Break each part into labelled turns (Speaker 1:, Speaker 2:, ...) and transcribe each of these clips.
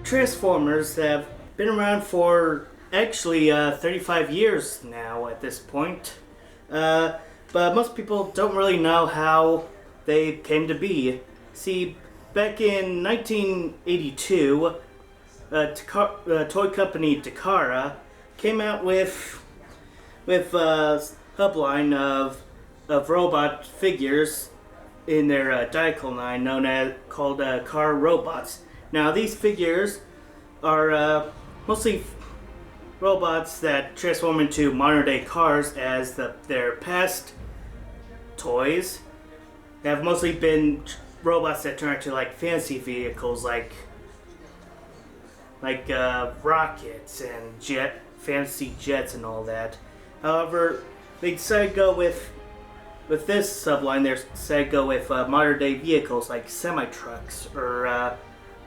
Speaker 1: Transformers have been around for actually 35 years now at this point. But most people don't really know how they came to be. See, back in 1982, toy company Takara came out with a hubline of robot figures in their Diacle line called Car Robots. Now these figures are mostly robots that transform into modern day cars, as their past toys have mostly been robots that turn into like fancy vehicles like rockets and fancy jets and all that. However, they decided to go with this subline. They decided to go with modern day vehicles like semi-trucks or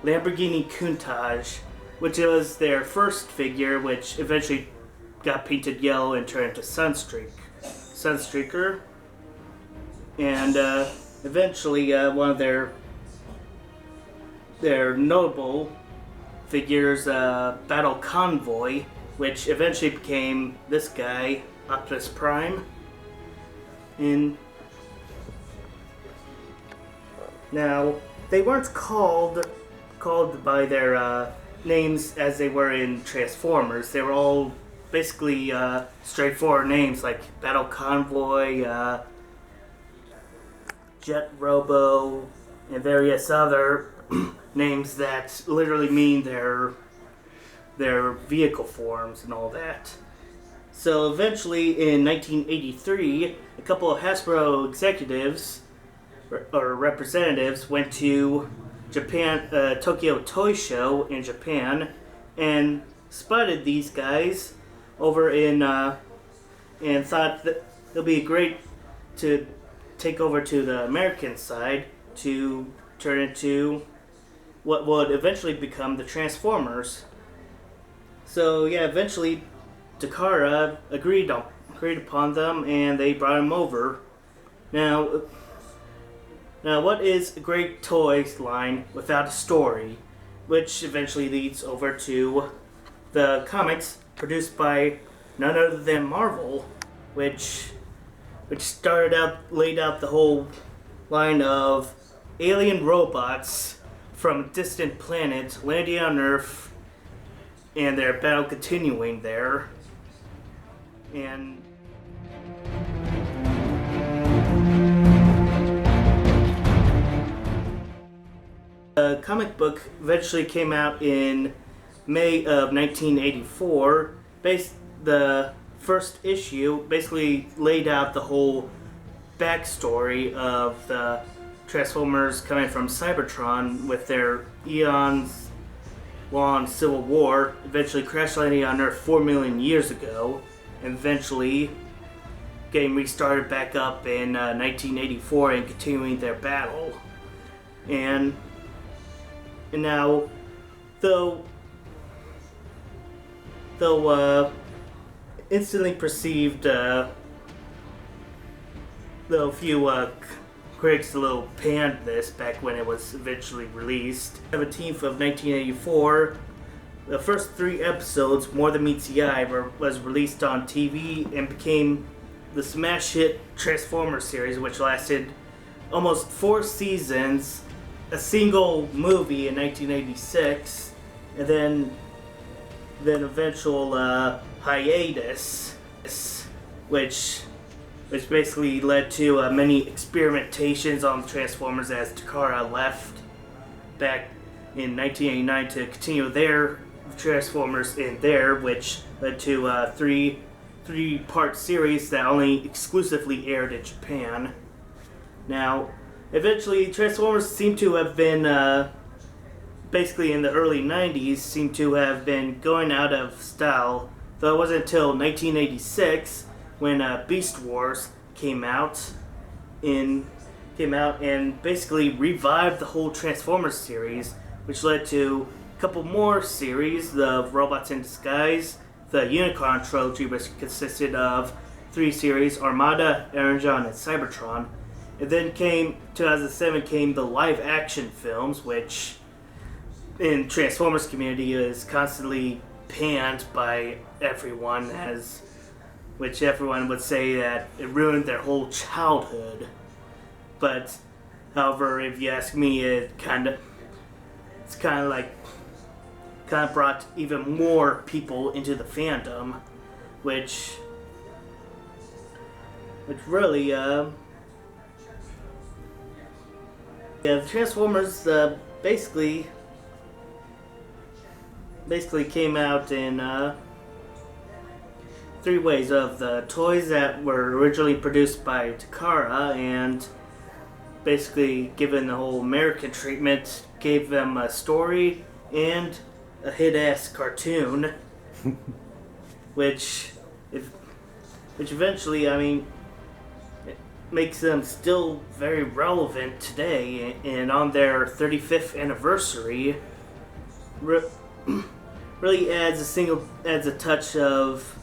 Speaker 1: Lamborghini Countach, which was their first figure, which eventually got painted yellow and turned into Sunstreaker. And eventually one of their notable figures, Battle Convoy, which eventually became this guy, Optimus Prime. Now, they weren't called by their names as they were in Transformers. They were all basically straightforward names like Battle Convoy, Jet Robo, and various other names that literally mean their vehicle forms and all that. So eventually in 1983, a couple of Hasbro executives or representatives went to Japan, Tokyo Toy Show in Japan, and spotted these guys over in and thought that it'll be great to take over to the American side to turn into what would eventually become the Transformers. So yeah, eventually Takara agreed upon them, and they brought him over. Now, what is a great toys line without a story? Which eventually leads over to the comics produced by none other than Marvel, which laid out the whole line of alien robots from a distant planet landing on Earth, and their battle continuing there. And the comic book eventually came out in May of 1984. The first issue basically laid out the whole backstory of the Transformers coming from Cybertron with their eons long civil war, eventually crash landing on Earth 4 million years ago, and eventually getting restarted back up in 1984 and continuing their battle. And now, though instantly perceived, though a few critics a little panned this back when it was eventually released. 17th of 1984, the first 3 episodes, More Than Meets the Eye, was released on TV and became the smash hit Transformers series, which lasted almost 4 seasons, a single movie in 1986, and then eventual hiatus, which basically led to many experimentations on Transformers as Takara left back in 1989 to continue their Transformers in there, which led to a three-part series that only exclusively aired in Japan. Now, eventually Transformers seem to have been, basically in the early 90s, seem to have been going out of style, though it wasn't until 1986 when Beast Wars came out and basically revived the whole Transformers series, which led to a couple more series, the Robots in Disguise, the Unicron trilogy, which consisted of 3 series, Armada, Energon, and Cybertron. And then 2007 came the live action films, which in Transformers community is constantly panned by everyone, as which everyone would say that it ruined their whole childhood. But however, if you ask me, it's kind of brought even more people into the fandom, which really the Transformers basically came out in three ways: of the toys that were originally produced by Takara, and basically given the whole American treatment, gave them a story and a hit-ass cartoon, which eventually, I mean, it makes them still very relevant today, and on their 35th anniversary, really adds a touch of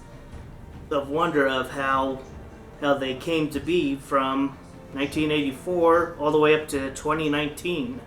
Speaker 1: wonder of how they came to be from 1984 all the way up to 2019.